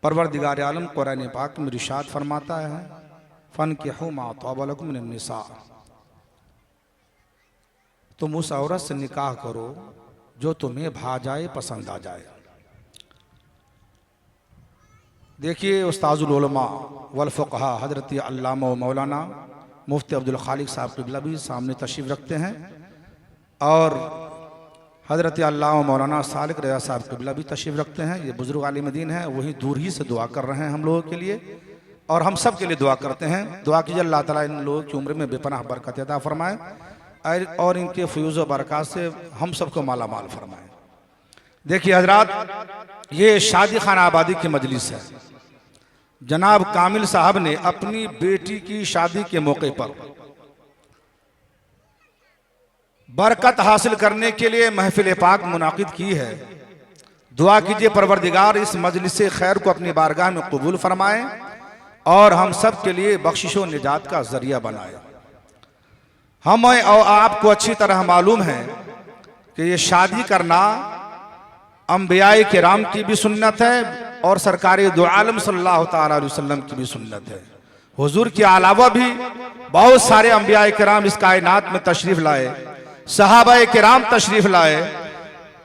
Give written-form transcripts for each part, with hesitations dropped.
परवरदिगार आलम कुरान पाक में इरशाद फरमाता है, फनकिहू मा ताब लकुम मिनन निसा, तुम उस औरत से निकाह करो जो तुम्हें भा जाए, पसंद आ जाए। देखिए उस्ताजुल उलमा वल फुक़हा हज़रत अल्लामा व मौलाना मुफ्ती अब्दुल खालिक साहब क़िबला भी सामने तशरीफ़ रखते हैं और हज़रत अल्लामा मौलाना सालिक रज़ा साहब क़िबला भी तशरीफ़ रखते हैं। ये बुज़ुर्ग आलिम दीन है, वही दूर ही से दुआ कर रहे हैं हम लोगों के लिए और हम सब के लिए दुआ करते हैं। दुआ कीजिए अल्लाह ताला इन लोगों की उम्र में बेपनाह बरकत अता फरमाए और इनके फ़यूज़ व बरक़ात से हम सबको माला माल फरमाए। देखिए हजरात, ये शादी खाना आबादी की मजलिस है। जनाब कामिल साहब ने अपनी बेटी की शादी के मौके पर बरकत हासिल करने के लिए महफिल पाक मुनाकिद की है। दुआ कीजिए परवरदिगार इस मजलिस खैर को अपनी बारगाह में कबूल फरमाए और हम सब के लिए बख्शिश व निजात का जरिया बनाए। हम और आपको अच्छी तरह मालूम है कि ये शादी करना अंबियाए किराम की भी सुन्नत है और सरकार दो आलम सल्लल्लाहु ताला अलैहि वसल्लम की भी सुन्नत है। हुजूर के अलावा भी बहुत सारे अंबियाए किराम इस कायनात में तशरीफ लाए, सहाबाए किराम तशरीफ लाए,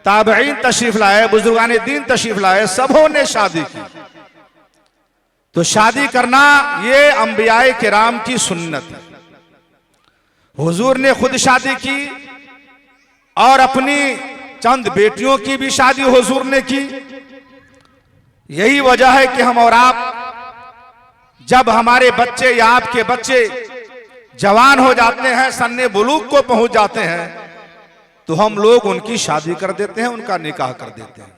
ताबईन तशरीफ लाए, बुजुर्गान दीन तशरीफ लाए, सबों ने शादी की। तो शादी करना ये अंबियाए किराम की सुन्नत है। हुजूर ने खुद शादी की और अपनी चंद बेटियों की भी शादी हुजूर ने की। यही वजह है कि हम और आप जब हमारे बच्चे या आपके बच्चे जवान हो जाते हैं, सन्ने बुलूग को पहुंच जाते हैं, तो हम लोग उनकी शादी कर देते हैं, उनका निकाह कर देते हैं।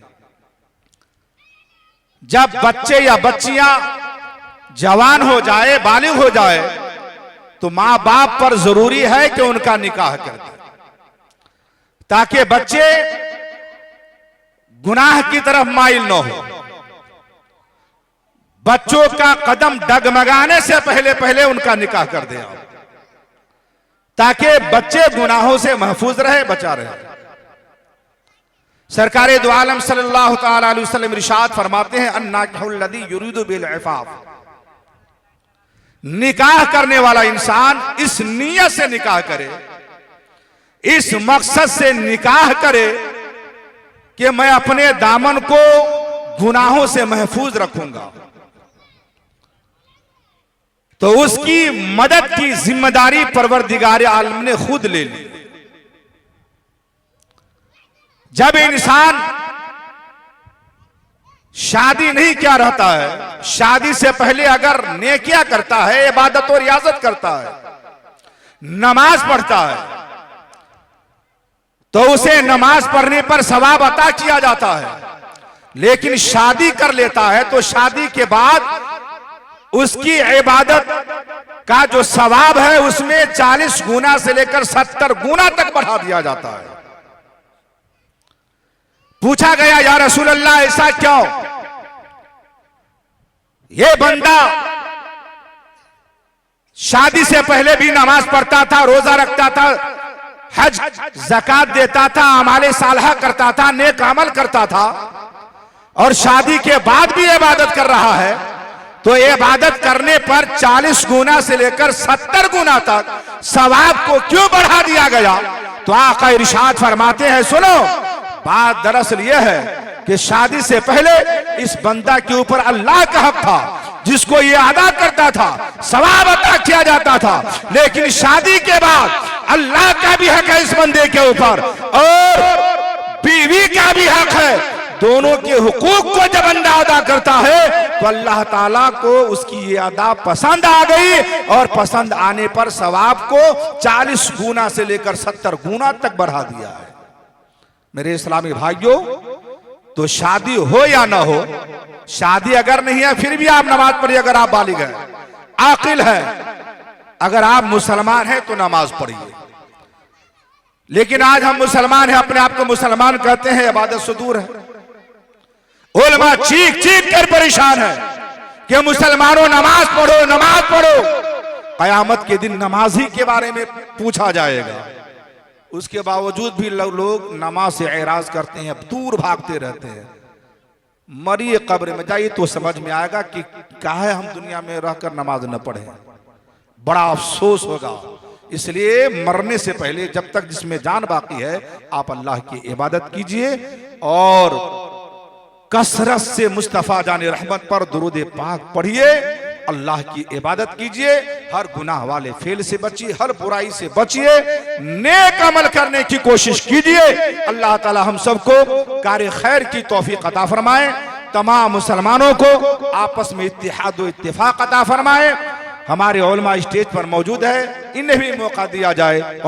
जब बच्चे या बच्चियां जवान हो जाए, बालिग हो जाए, तो मां बाप पर जरूरी है कि उनका निकाह कर दे ताकि बच्चे गुनाह की तरफ माइल न हो। बच्चों का कदम डगमगाने से पहले पहले उनका निकाह कर दे ताकि बच्चे गुनाहों से महफूज रहे, बचा रहे। सरकार दो आलम सल्लल्लाहु ताला अलैहि वसल्लम इरशाद फरमाते हैं, अन्नाकिहुल्लज़ी युरीदु बिल इफ़ाफ, निकाह करने वाला इंसान इस नियत से निकाह करे, इस मकसद से निकाह करे कि मैं अपने दामन को गुनाहों से महफूज रखूंगा, तो उसकी मदद की जिम्मेदारी परवरदिगार आलम ने खुद ले ली। जब इंसान शादी नहीं क्या रहता है, शादी से पहले अगर नेकियां करता है, इबादत और रियाजत करता है, नमाज पढ़ता है, तो उसे नमाज पढ़ने पर सवाब अता किया जाता है। लेकिन शादी कर लेता है तो शादी के बाद उसकी इबादत का जो सवाब है उसमें 40 गुना से लेकर 70 गुना तक बढ़ा दिया जाता है। पूछा गया, या रसूल अल्लाह ऐसा क्यों? ये बंदा शादी से पहले भी नमाज पढ़ता था, रोजा रखता था, हज ज़कात देता था, अमाले सालहा करता था, नेक अमल करता था, और शादी के बाद भी इबादत कर रहा है, तो इबादत करने पर 40 गुना से लेकर 70 गुना तक सवाब को क्यों बढ़ा दिया गया? तो आका इरशाद फरमाते हैं, सुनो, बात दरअसल यह है कि शादी से पहले इस बंदा के ऊपर अल्लाह का हक था जिसको ये अदा करता था, सवाब अता किया जाता था। लेकिन शादी के बाद अल्लाह का भी हक है इस बंदे के ऊपर और बीवी का भी हक है। दोनों के हुकूक को जब बंदा अदा करता है तो अल्लाह ताला को उसकी ये अदा पसंद आ गई और पसंद आने पर सवाब को 40 गुना से लेकर 70 गुना तक बढ़ा दिया है। मेरे इस्लामी भाइयों, तो शादी हो या ना हो, शादी अगर नहीं है फिर भी आप नमाज पढ़िए। अगर आप बालिग हैं, आकिल है, अगर आप मुसलमान हैं तो नमाज पढ़िए। लेकिन आज हम मुसलमान हैं, अपने आप को मुसलमान कहते हैं, इबादत से दूर है। उलमा चीख चीख कर परेशान है कि मुसलमानों नमाज पढ़ो, नमाज पढ़ो। कयामत के दिन नमाजी के बारे में पूछा जाएगा, उसके बावजूद भी लोग नमाज से एराज करते हैं, दूर भागते रहते हैं। मरिए कब्र में जाइए तो समझ में आएगा कि काहे हम दुनिया में रहकर नमाज न पढ़े। बड़ा अफसोस होगा। इसलिए मरने से पहले जब तक जिसमें जान बाकी है आप अल्लाह की इबादत कीजिए और कसरत से मुस्तफा जाने रहमत पर दुरूद पाक पढ़िए, अल्लाह की इबादत कीजिए, हर गुनाह वाले फेल से बचिए, हर बुराई से बचिए, नेक अमल करने की कोशिश कीजिए। अल्लाह ताला हम सबको कार्य खैर की तौफीक अता फरमाए, तमाम मुसलमानों को आपस में इत्तेहाद व इत्तेफाक अता फरमाए। हमारे उलमा स्टेज पर मौजूद है, इन्हें भी मौका दिया जाए।